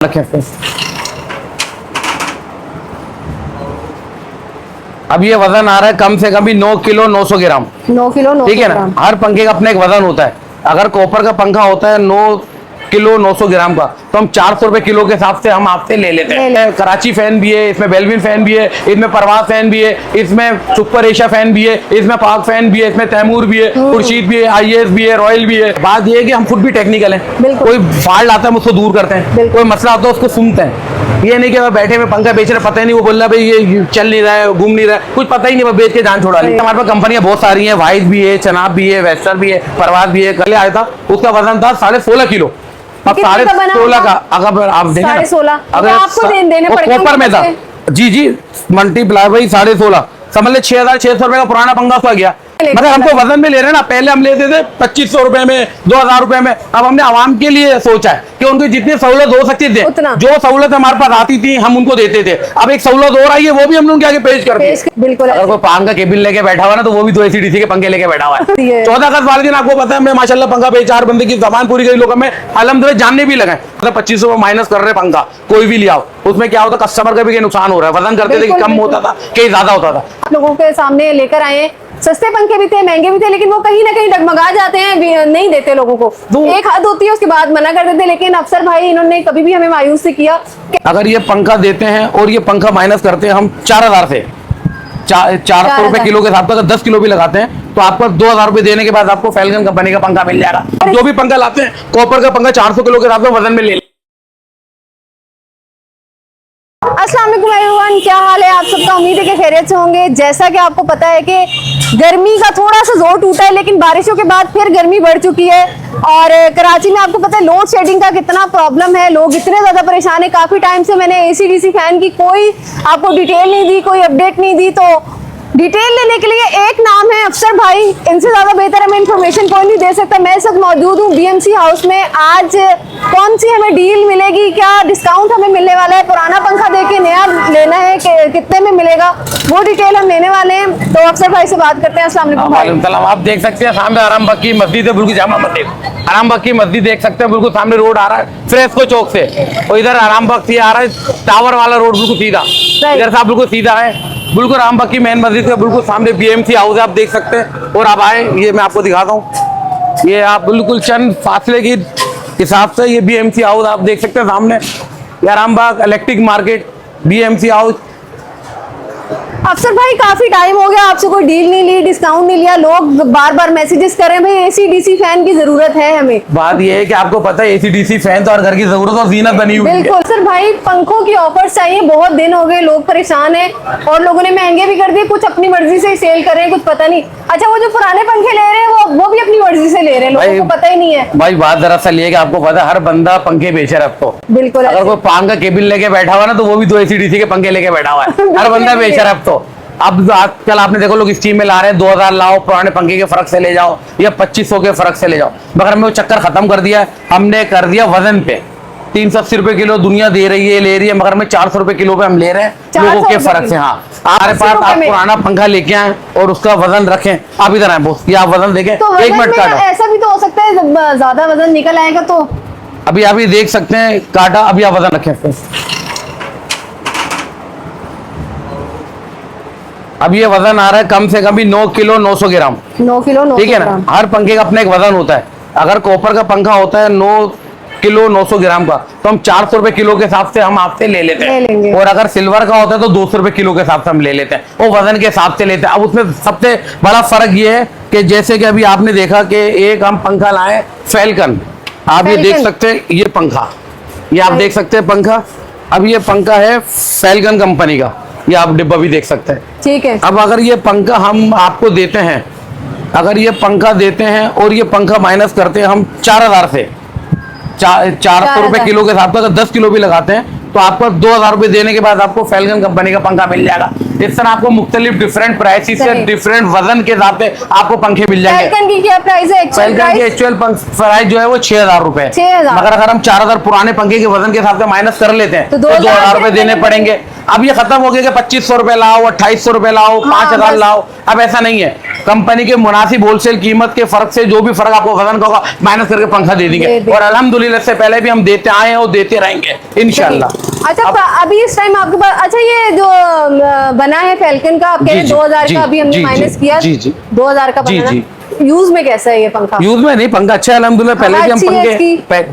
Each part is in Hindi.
रखें। अब ये वजन आ रहा है कम से कम भी 9 किलो 900 ग्राम। 9 किलो 900 ठीक है ना। हर पंखे का अपना एक वजन होता है। अगर कॉपर का पंखा होता है 9 किलो 900 ग्राम का, तो हम 400 रुपए किलो के हिसाब से हम आपसे ले लेते हैं। कराची फैन भी है, इसमें बेलविन फैन भी है, इसमें परवाज फैन भी है, इसमें सुपर एशिया फैन भी है, इसमें पाक फैन भी है, इसमें तैमूर भी है, खुर्शीद भी है, आईएएस भी है, रॉयल भी है। बात ये है कि हम खुद भी टेक्निकल हैं। कोई फॉल्ट आता है हम उसको दूर करते हैं, कोई मसला आता है उसको सुनते हैं। ये नहीं कि मैं बैठे में पंखा बेच रहे, पता ही नहीं, वो बोल रहा भाई ये चल नहीं रहा है, घूम नहीं रहा है, कुछ पता ही नहीं, वो बेच के जान छोड़ा ली। हमारे पास कंपनियां बहुत सारी हैं, वाइज भी है, चनाब भी है, वेस्टर भी है, परवाज भी है। कल आया था, उसका वजन था 16.5 किलो। अब 16.5 का अगर आप देखें 16.5 अगर आपको देने पड़ेंगे कॉपर में था, जी मल्टीप्लाई भाई 16.5 समझ ले 6,600 रुपए का पुराना पंखा उसका गया। मगर हमको वजन में ले रहे हैं ना, पहले हम लेते थे 2500 रुपए में, 2000 रुपए में। अब हमने आवाम के लिए सोचा है कि उनको जितनी सहूलत हो सकती थी, जो सहूलत हमारे पास आती थी हम उनको देते थे। अब एक सहूलत और आई है, वो भी हमने उनके आगे पेश कर दी। बिल्कुल। अगर कोई पांग का केबिल लेके बैठा हुआ ना, तो वो भी 2 एसीडीसी के पंखे लेके बैठा हुआ है। 14 अगस्त वाले दिन आपको पता है हमने माशाल्लाह पंखा बेचा, 4 बंदे की जबान पूरी कई लोग हमें अलहमदुलिल्लाह जानने भी लगे। मतलब 2500 माइनस कर रहे पंखा कोई भी लिया, उसमें क्या होता, कस्टमर का भी नुकसान हो रहा है। वजन करते थे कि कम होता था, कहीं ज्यादा होता था। लोगों के सामने लेकर आए, सस्ते पंखे भी थे, महंगे भी थे, लेकिन वो कहीं ना कहीं डगमगा जाते हैं, नहीं देते लोगों को। एक हद होती है, उसके बाद मना कर देते। लेकिन अफसर भाई इन्होंने कभी भी हमें मायूस नहीं किया। अगर ये पंखा देते हैं और ये पंखा माइनस करते हैं हम 4000 से, 400 रुपए किलो के हिसाब से, अगर 10 किलो भी लगाते हैं तो आपको 2000 रुपए देने के बाद आपको फैल्कन कंपनी का पंखा मिल जाएगा। जो भी पंखा लाते हैं कॉपर का पंखा 400 किलो के हिसाब से वजन में ले। अस्सलाम वालेकुम एवरीवन, क्या हाल है आप सबका। उम्मीद है कि खैरियत से होंगे। जैसा कि आपको पता है कि गर्मी का थोड़ा सा जोर टूटा है, लेकिन बारिशों के बाद फिर गर्मी बढ़ चुकी है। और कराची में आपको पता है लोड शेडिंग का कितना प्रॉब्लम है, लोग इतने ज्यादा परेशान है। काफी टाइम से मैंने एसी-डीसी फैन की कोई आपको डिटेल नहीं दी, कोई अपडेट नहीं दी। तो डिटेल लेने के लिए एक नाम है अफसर भाई, इनसे ज्यादा बेहतर हमें इन्फॉर्मेशन कोई नहीं दे सकता। मैं सब मौजूद हूँ बीएमसी हाउस में। आज कौन सी हमें डील मिलेगी, क्या डिस्काउंट हमें मिलने वाला है, पुराना पंखा देके नया लेना है कितने में मिलेगा, वो डिटेल हम लेने वाले हैं। तो अफसर भाई से बात करते हैं। अस्सलाम वालेकुम भाई। आप देख सकते हैं सामने आराम बाग की मस्जिद है, बिल्कुल जामा मस्जिद, आराम बाग की मस्जिद देख सकते हैं। बिल्कुल सामने रोड आ रहा है फ्रेस्को चौक से, और इधर आराम बाग से आ रहा है टावर वाला रोड, बिल्कुल सीधा इधर से आप बिल्कुल सीधा है, बिल्कुल राम बाग की मेन मस्जिद के बिल्कुल सामने बीएमसी हाउस है, आप देख सकते हैं। और आप आए, ये मैं आपको दिखाता हूँ, ये आप बिल्कुल चंद फासले की हिसाब से ये बीएमसी हाउस आप देख सकते हैं सामने, ये Ram Bagh electric market BMC house. अफसर भाई काफी टाइम हो गया, आपसे कोई डील नहीं ली, डिस्काउंट नहीं लिया। लोग बार बार मैसेजेस कर रहे हैं भाई एसी-डीसी फैन की जरूरत है हमें। बात ये है कि आपको पता है एसी-डीसी फैन तो हर घर की जरूरत और जीनत बनी हुई है। बिल्कुल सर भाई, पंखों की ऑफर्स चाहिए, बहुत दिन हो गए, लोग परेशान हैं और लोगों ने महंगे भी कर दिए, कुछ अपनी मर्जी से सेल कर रहे हैं, कुछ पता नहीं। अच्छा, वो जो पुराने पंखे ले रहे हैं वो भी अपनी मर्जी से ले रहे हैं, लोगों को पता ही नहीं है। भाई बात दरअसल ये है कि आपको पता है हर बंदा पंखे बेच रहा है अब तो। बिल्कुल। अगर कोई पांग का केबिल लेके बैठा हुआ ना, तो वो भी 2 एसी-डीसी के पंखे लेके बैठा हुआ है। हर बंदा बेच रहा है अब तो। अब आजकल आपने देखो लोग स्कीम में ला रहे हैं, 2000 लाओ, पुराने पंखे के फर्क से ले जाओ, या 2500 के फर्क से ले जाओ। मगर हमने वो चक्कर खत्म कर दिया, हमने कर दिया वजन पे। 380 रुपए किलो दुनिया दे रही है, ले रही है, मगर हमें 400 रुपए किलो पे हम ले रहे हैं लोगों के फर्क से। हाँ, हमारे पास आप पुराना पंखा लेके आए और उसका वजन रखें। आप इधर आए बोस, ये आप वजन देखें, 1 मिनट काटा। ऐसा भी तो हो सकता है ज्यादा वजन निकल आएगा तो अभी आप ये देख सकते हैं, काटा, अभी आप वजन रखें। अब ये वजन आ रहा है कम से कम भी 9 किलो 900 ग्राम। 9 किलो 900 ठीक है ना। हर पंखे का अपना एक वजन होता है। अगर कॉपर का पंखा होता है 9 किलो 900 ग्राम का, तो हम 400 रुपए किलो के हिसाब से हम आपसे ले लेते हैं। और अगर सिल्वर का होता है तो 200 रुपए किलो के हिसाब से हम ले लेते हैं, वो वजन के हिसाब से लेते हैं। अब उसमें सबसे बड़ा फर्क ये है कि जैसे कि अभी आपने देखा कि एक हम पंखा लाए फैल्कन, आप ये देख सकते हैं, ये पंखा, ये आप देख सकते हैं पंखा। अब ये पंखा है फैल्कन कंपनी का, ये आप डिब्बा भी देख सकते हैं। ठीक है। अब अगर ये पंखा हम आपको देते हैं, अगर ये पंखा देते हैं और ये पंखा माइनस करते हैं हम 4000 से, 400 रुपए किलो के हिसाब से, अगर 10 किलो भी लगाते हैं तो आपको 2000 रुपए देने के बाद आपको फैल्कन कंपनी का पंखा मिल जाएगा। इस तरह आपको मुख्तलिफ डिफरेंट प्राइस से, डिफरेंट वजन के हिसाब से आपको पंखे मिल जाएंगे। फैल्कन की क्या प्राइस है? फैल्कन की एक्चुअल प्राइस जो है वो 6000 रुपए है। मगर अगर हम 4000 पुराने पंखे के वजन के हिसाब से माइनस कर लेते हैं तो 2000 रुपए देने पड़ेंगे। अब ये खत्म हो गया कि 2500 रुपए लाओ, 2800 रुपए लाओ, 5000 लाओ, अब ऐसा नहीं है। कंपनी के मुनासिब होलसेल कीमत के फर्क से जो भी फर्क आपको वजन का होगा माइनस करके पंखा दे देंगे। और अल्हम्दुलिल्लाह से पहले भी हम देते आए हैं और देते रहेंगे इंशाल्लाह। अच्छा अभी इस टाइम आपके पास, अच्छा ये जो बना है फैल्कन का, आप कह रहे हैं 2000 का अभी हमने माइनस किया, 2000 का बना, यूज में कैसा है ये पंखा? यूज में नहीं, पंखा अच्छा है अल्हम्दुलिल्लाह।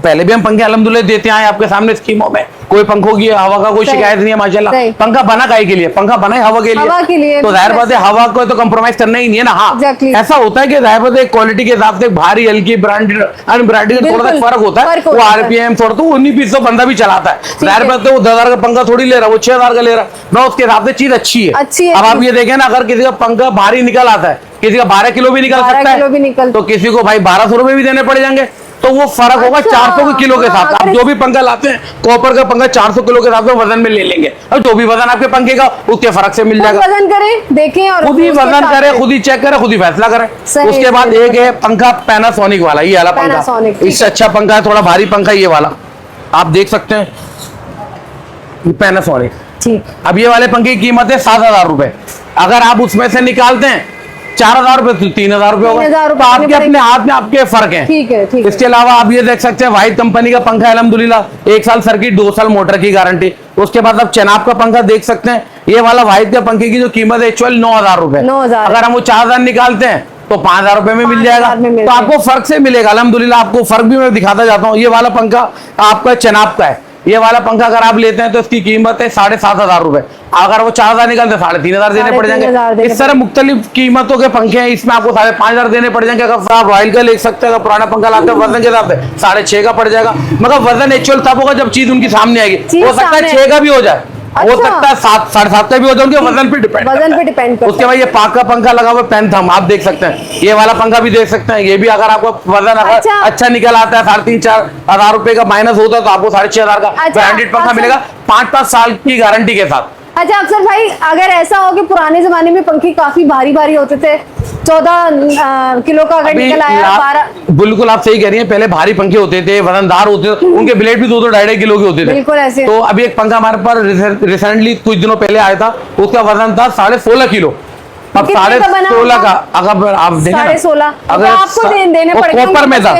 पहले भी हम पंखे अल्हम्दुलिल्लाह देते आए आपके सामने स्कीमों में। कोई पंखों की हवा का कोई शिकायत नहीं है माशाल्लाह। पंखा बना काहे के लिए? पंखा बना है हवा के लिए, तो जाहिर बात है हवा को तो कम्प्रोमाइज करना ही नहीं है ना। हाँ ऐसा होता है कि जाहिर बात है क्वालिटी के हिसाब से भारी हल्की ब्रांडेड अनब्रांडेड का थोड़ा सा फर्क होता है। वो आरपीएम थोड़ा तो 19-20 बंदा भी चलाता है, जाहिर बात है वो 10,000 का पंखा थोड़ी ले रहा है, वो 6,000 का ले रहा है ना, उसके हिसाब से चीज अच्छी है। अब आप ये देखें ना, अगर किसी का पंखा भारी निकल आता है, किसी का 12 किलो भी निकल सकता है, तो किसी को भाई 1200 रुपए भी देने पड़ जाएंगे, तो वो फर्क होगा 400 किलो के साथ। आप जो भी पंखा लाते हैं कॉपर का पंखा 400 किलो के साथ वजन में ले लेंगे, और जो भी वजन आपके पंखे का उसके फर्क से मिल जाएगा। वजन करें, देखें और खुद ही वजन करें, खुद ही चेक करें, खुद ही फैसला करें। उसके बाद एक है पंखा पैनासोनिक वाला, ये वाला पंखा इससे अच्छा पंखा है, थोड़ा भारी पंखा ये वाला आप देख सकते हैं, पैनासोनिक। ठीक, अब ये वाले पंखे की कीमत है 7,000 रुपए। अगर आप उसमें से निकालते हैं 4,000 रुपए तो 3,000 रुपए होगा, तो आपके अपने हाथ में आपके फर्क है। ठीक है, ठीक है। इसके अलावा आप ये देख सकते हैं वाहिद कंपनी का पंखा है अल्हम्दुलिल्लाह, 1 साल सर्किट 2 साल मोटर की गारंटी। उसके बाद आप चनाब का पंखा देख सकते हैं, ये वाला वाहिद के पंखे की जो कीमत है एक्चुअल 9,000 रुपए। अगर हम वो 4,000 निकालते हैं तो 5,000 रुपए में मिल जाएगा, तो आपको फर्क से मिलेगा अल्हम्दुलिल्लाह। आपको फर्क भी मैं दिखाता जाता हूँ। ये वाला पंखा आपका चनाब का है, ये वाला पंखा अगर आप लेते हैं तो इसकी कीमत है 7,500 रुपए। अगर वो 4,000 निकलते 3,500 देने पड़ जाएंगे। इस तरह मुख्तलिफ कीमतों के पंखे हैं, इसमें आपको 5,500 देने पड़ जाएंगे। अगर आप रॉयल का ले सकते हैं, अगर पुराना पंखा लाते हैं वजन के हिसाब से 6,500 का पड़ जाएगा, मगर वजन एक्चुअल तब होगा जब चीज उनकी सामने आएगी। हो सकता है 6 का भी हो जाए, हो सकता है 7, 7.5 का भी हो जाए, उनके वजन पे डिपेंड। उसके बाद ये पाक का पंखा लगा हुआ पैनथम आप देख सकते हैं, ये वाला पंखा भी देख सकते हैं। ये भी अगर आपको वजन अगर अच्छा निकल आता है 3,500-4,000 रुपए का माइनस होता है तो आपको 6,500 का ब्रांडेड पंखा मिलेगा 5-5 साल की गारंटी के साथ। अच्छा अफसर भाई, अगर ऐसा हो कि पुराने जमाने में पंखे काफी भारी भारी होते थे, 14 किलो का अगर निकल आया 12, बिल्कुल आप सही कह रही हैं। पहले भारी पंखे होते थे, वजनदार होते थे, उनके ब्लेड भी 2-2, 2.5 किलो के होते थे, बिल्कुल ऐसे। तो अभी एक पंखा हमारे पास रिसेंटली कुछ दिनों पहले आया था, उसका वजन था 16.5 किलो। अब 16.5 का अगर आप देखें 16.5 अगर आपको देने पड़ेंगे, कॉपर में था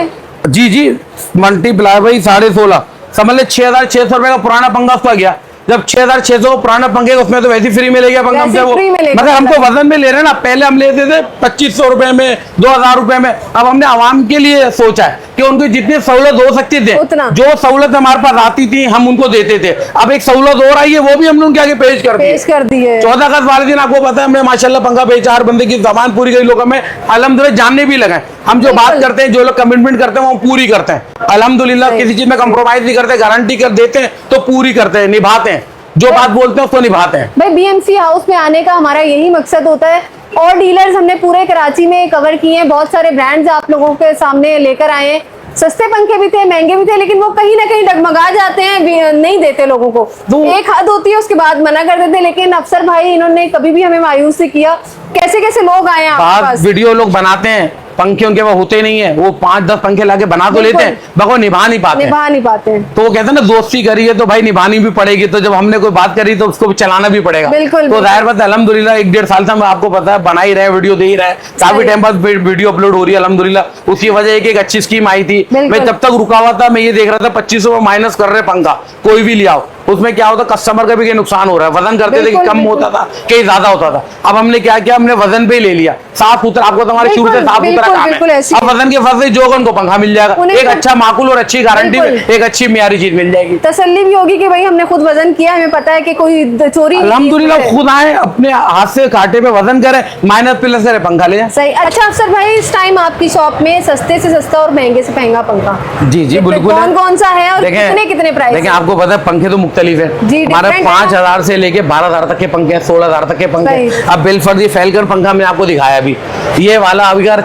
जी मल्टीप्लाई भाई 16.5 समझ ले 6,600 रुपए का पुराना पंखा उसका गया। जब 6,600 पुराना पंखे उसमें तो वैसे फ्री मिलेगा पंखा हमसे, वो मगर हमको वजन में ले रहे हैं ना। पहले हम लेते थे 2,500 रुपए में, 2,000 रुपए में। अब हमने आवाम के लिए सोचा है कि उनको जितनी सहूलत हो सकती थी, जो सहूलत हमारे पास आती थी हम उनको देते थे। अब एक सहूलत और आई है, वो भी हमने उनके आगे पेश कर दी है। 14 अगस्त वाले दिन आपको पता है हमने माशाल्लाह पंखा बेचा, हर बंदे की जबान पूरी कई लोग हमें अल्हम्दुलिल्लाह जानने भी लगे। हम जो बात करते हैं, जो लोग कमिटमेंट करते हैं वो पूरी करते हैं अल्हम्दुलिल्लाह। किसी चीज में कम्प्रोमाइज नहीं करते, गारंटी कर देते हैं तो पूरी करते हैं, निभाते हैं, जो बात बोलते हैं उसको निभाते हैं। भाई बीएमसी हाउस में आने का हमारा यही मकसद होता है, और डीलर्स हमने पूरे कराची में कवर किए हैं, बहुत सारे ब्रांड्स आप लोगों के सामने लेकर आए हैं। सस्ते पंखे भी थे, महंगे भी थे, लेकिन वो कहीं ना कहीं डगमगा जाते हैं, नहीं देते लोगों को। एक हद होती है, उसके बाद मना कर देते। लेकिन अफसर भाई इन्होंने कभी भी हमें मायूस नहीं किया। कैसे कैसे लोग आए आपके पास? वीडियो लोग बनाते हैं, पंखे उनके वो होते नहीं है, वो 5-10 पंखे लाके बना तो लेते हैं, मगर वो निभा नहीं पाते हैं। तो वो कहते हैं ना दोस्ती करी है तो भाई निभानी भी पड़ेगी, तो जब हमने कोई बात करी तो उसको चलाना भी पड़ेगा। तो जाहिर बात अल्हम्दुलिल्लाह 1-1.5 साल से आपको पता है बना ही रहे, वीडियो दे ही रहे, काफी टाइम बाद वीडियो अपलोड हो रही है अल्हम्दुलिल्लाह। उसकी वजह एक अच्छी स्कीम आई थी, मैं तब तक रुका हुआ था, मैं ये देख रहा था 2500 माइनस कर रहे पंखा, कोई भी लिया हो। उसमें क्या होता, कस्टमर का भी नुकसान हो रहा है। वजन करते थे कि कम होता था, कहीं ज्यादा होता था। अब हमने क्या किया, हमने वजन पे ले लिया, साफ सुथरा। आपको तो हमारे शुरू से साफ सुथरा काम है। अब वजन के फर्ज से जो उनको पंखा मिल जाएगा, एक अच्छा माकूल और अच्छी गारंटी में एक अच्छी मियारी चीज मिल जाएगी। तसल्ली भी होगी कि भाई हमने खुद वजन किया, हमें पता है कि कोई चोरी। अल्हम्दुलिल्लाह खुद आए, अपने हाथ से कांटे पे वजन करे, माइनस प्लस करे, पंखा ले जाए। सही। अच्छा अफसर भाई, इस टाइम आपकी शॉप में सस्ते से सस्ता और महंगे से महंगा पंखा जी बिल्कुल कौन सा है और कितने प्राइस? देखिए आपको पता है पंखे तो मुख्तलिफ है, हमारे 5,000 से लेके 12,000 तक के पंखे हैं, 16,000 तक के पंखे। अब बिलफर्ज ये फैल्कन पंखा मैंने आपको दिखाया अभी, ये वाला अभी अगर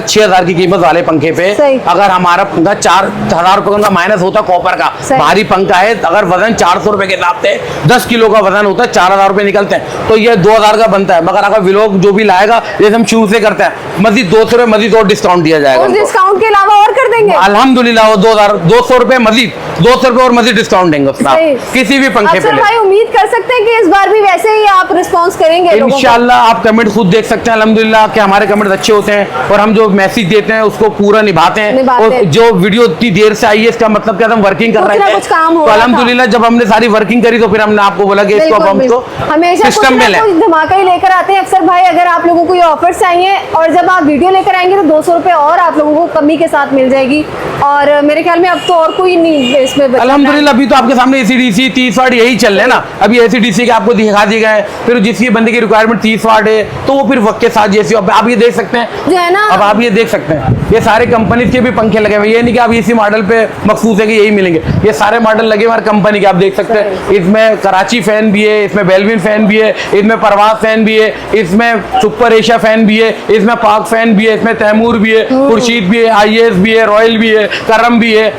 6,000 की कीमत वाले पंखे पे अगर हमारा पंखा 4,000 रुपए का माइनस होता कॉपर का भारी पंखा है, अगर वजन 400 रुपए के हिसाब से 10 किलो का वजन होता है, 4,000 रुपए निकलते हैं, तो ये 2,000 का बनता है। मगर अगर विलोक जो भी लाएगा, जैसे हम शुरू से करते हैं, मजीद 200 रुपए मजीद और डिस्काउंट दिया जाएगा। डिस्काउंट के अलावा और कर देंगे अल्हम्दुलिल्लाह, 2,200 रुपए मजीद 200 रुपए और मजीद डिस्काउंट देंगे उसमें। किसी भी पंखे पे अफसर ले। भाई उम्मीद कर सकते हैं कि इस बार भी वैसे ही आप रिस्पॉन्स करेंगे लोगों को? इंशाल्लाह आप कमेंट खुद देख सकते हैं अल्हम्दुलिल्लाह कि हमारे कमेंट अच्छे होते हैं और हम जो मैसेज देते हैं उसको पूरा निभाते हैं। और जो वीडियो इतनी देर से आई है इसका मतलब क्या, हम वर्किंग कर रहे थे, तो अल्हम्दुलिल्लाह जब हमने सारी वर्किंग करी तो फिर हमने आपको बोला कि इसको अब हमको हमेशा सिस्टम में लें। धमाका ही लेकर आते हैं अफसर भाई। अगर आप लोगों को ये ऑफर्स चाहिए और जब आप वीडियो लेकर आएंगे तो 200 रुपए और आप लोगों को कमी के साथ मिल जाएगी। और मेरे ख्याल में अब तो और कोई नहीं इसमें बचा है। अल्हम्दुलिल्लाह अभी तो आपके सामने ACDC 30 वाट यही चल रहे हैं ना, अभी ACDC के आपको दिखा दिए गए हैं, फिर जिसकी बंदे की रिक्वायरमेंट 30 वाट है तो वो फिर वक्त के साथ जैसे अब आप ये देख सकते हैं जो है ना, अब आप ये देख सकते हैं ये सारे कंपनी के भी पंखे लगे हुए हैं। ये नहीं कि आप इसी मॉडल पे मखसूस है कि यही मिलेंगे, ये सारे मॉडल लगे हुए हर कंपनी के, आप देख सकते हैं। इसमें कराची फैन भी है, इसमें बेलविन फैन भी है, इसमें परवाज फैन भी है, इसमें सुपर एशिया फैन भी है, इसमें पाक फैन भी है, इसमें तैमूर भी है, खुर्शीद भी है, IAS भी है, रॉयल भी है, करम भी है।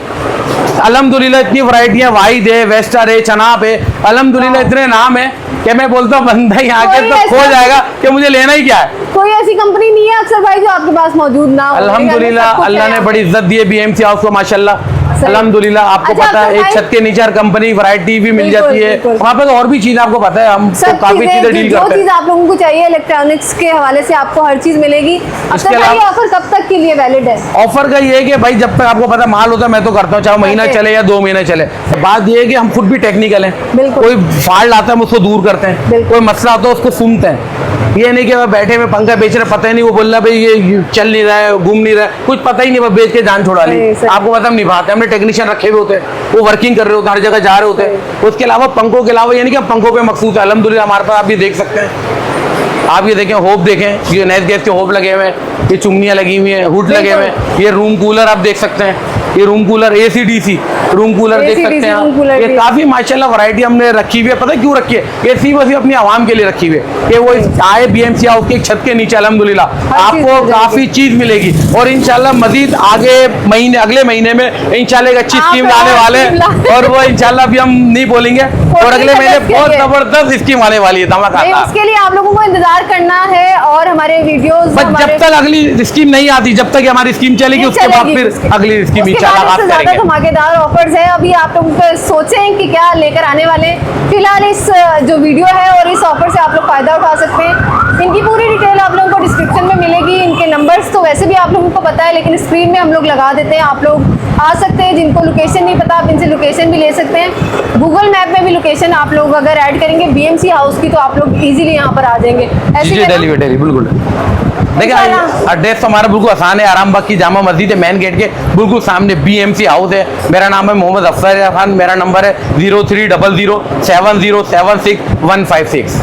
अल्हम्दुलिल्लाह इतनी वैरायटियां, वाहिद है, वेस्टर है, चनाब है, अल्हम्दुलिल्लाह इतने नाम है कि मैं बोलता हूँ बंदा यहाँ के तो खो जाएगा कि मुझे लेना ही क्या है। कोई ऐसी कंपनी नहीं है अफसर भाई जो आपके पास मौजूद ना हो। अल्हम्दुलिल्लाह अल्लाह ने बड़ी इज्जत दी है BMC हाउस को माशाल्लाह। अल्हम्दुलिल्लाह आपको अच्छा, पता है एक छत के नीचे हर कंपनी वैरायटी भी मिल जाती है, वहाँ पे तो और भी चीज आपको पता है, हम तो काफी चीजें डील जो करते चीज हैं। आप लोगों को चाहिए इलेक्ट्रॉनिक्स के हवाले से आपको हर चीज मिलेगी। अफसर भाई ये ऑफर कब तक के लिए वैलिड है? ऑफर का ये है कि भाई जब तक आपको पता माल होता है मैं तो करता हूँ, चाहे महीना चले या 2 महीने चले। बात ये है कि हम खुद भी टेक्निकल हैं, कोई फॉल्ट आता है हम उसको दूर करते हैं, कोई मसला आता है उसको सुनते हैं। ये नहीं कि मैं बैठे में पंखा बेच रहे पता ही नहीं, वो बोल रहा भाई ये चल नहीं रहा है, घूम नहीं रहा है, कुछ पता ही नहीं, वो बेच के जान छोड़ा ली। आपको पता हम निभाते हैं, हमने टेक्नीशियन रखे हुए होते हैं, वो वर्किंग कर रहे होते हैं, हर जगह जा रहे होते हैं। उसके अलावा पंखों के अलावा यानी कि हम पंखों पे मखसूस है अल्हम्दुलिल्लाह। हमारे पास आप ये देख सकते हैं, आप ये देखें होप देखें, ये नैस गैस के होप लगे हुए हैं, ये चुमनियाँ लगी हुई हैं, हुड लगे हुए हैं, ये रूम कूलर आप देख सकते हैं, ये room cooler ACDC room cooler देख सकते हैं आप। ये काफी माशाल्लाह वैरायटी हमने रखी हुई है। पता है क्यों रखी है? ये सिर्फ अपनी आवाम के लिए रखी हुई है कि वो आए BMC हाउस के छत के नीचे अल्हम्दुलिल्लाह आपको काफी चीज मिलेगी। और इंशाल्लाह मजीद आगे महीने अगले महीने में इंशाल्लाह एक अच्छी स्कीम लाने वाले हैं और वो इंशाल्लाह अभी हम नहीं बोलेंगे और अगले महीने बहुत जबरदस्त स्कीम आने वाली है धमाका। उसके लिए आप लोगों को इंतजार करना है और हमारे वीडियोस जब तक अगली स्कीम नहीं आती, जब तक हमारी स्कीम चलेगी उसके बाद फिर अगली स्कीम इंशाल्लाह बात करेंगे। धमाकेदार ऑफर्स है, अभी आप लोग सोचें कि क्या लेकर आने वाले हैं। फिलहाल इस जो वीडियो है और इस ऑफर से आप लोग फायदा उठा सकते हैं। इनकी पूरी डिटेल आप लोगों को डिस्क्रिप्शन में मिलेगी। इनके नंबर्स तो वैसे भी आप लोगों को पता है लेकिन स्क्रीन में हम लोग लगा देते हैं, आप लोग आ सकते हैं। जिनको लोकेशन नहीं पता आप इनसे लोकेशन भी ले सकते हैं। गूगल मैप में भी लोकेशन आप लोग अगर ऐड करेंगे BMC हाउस की तो आप लोग इजीली यहाँ पर आ जाएंगे। ऐसे डेली बिल्कुल देखिए एड्रेस तो हमारा बिल्कुल आसान है, आरामबाग की जामा मस्जिद है, मेन गेट के बिल्कुल सामने BMC हाउस है। मेरा नाम है मोहम्मद अफसर खान, मेरा नंबर है 03007076 156।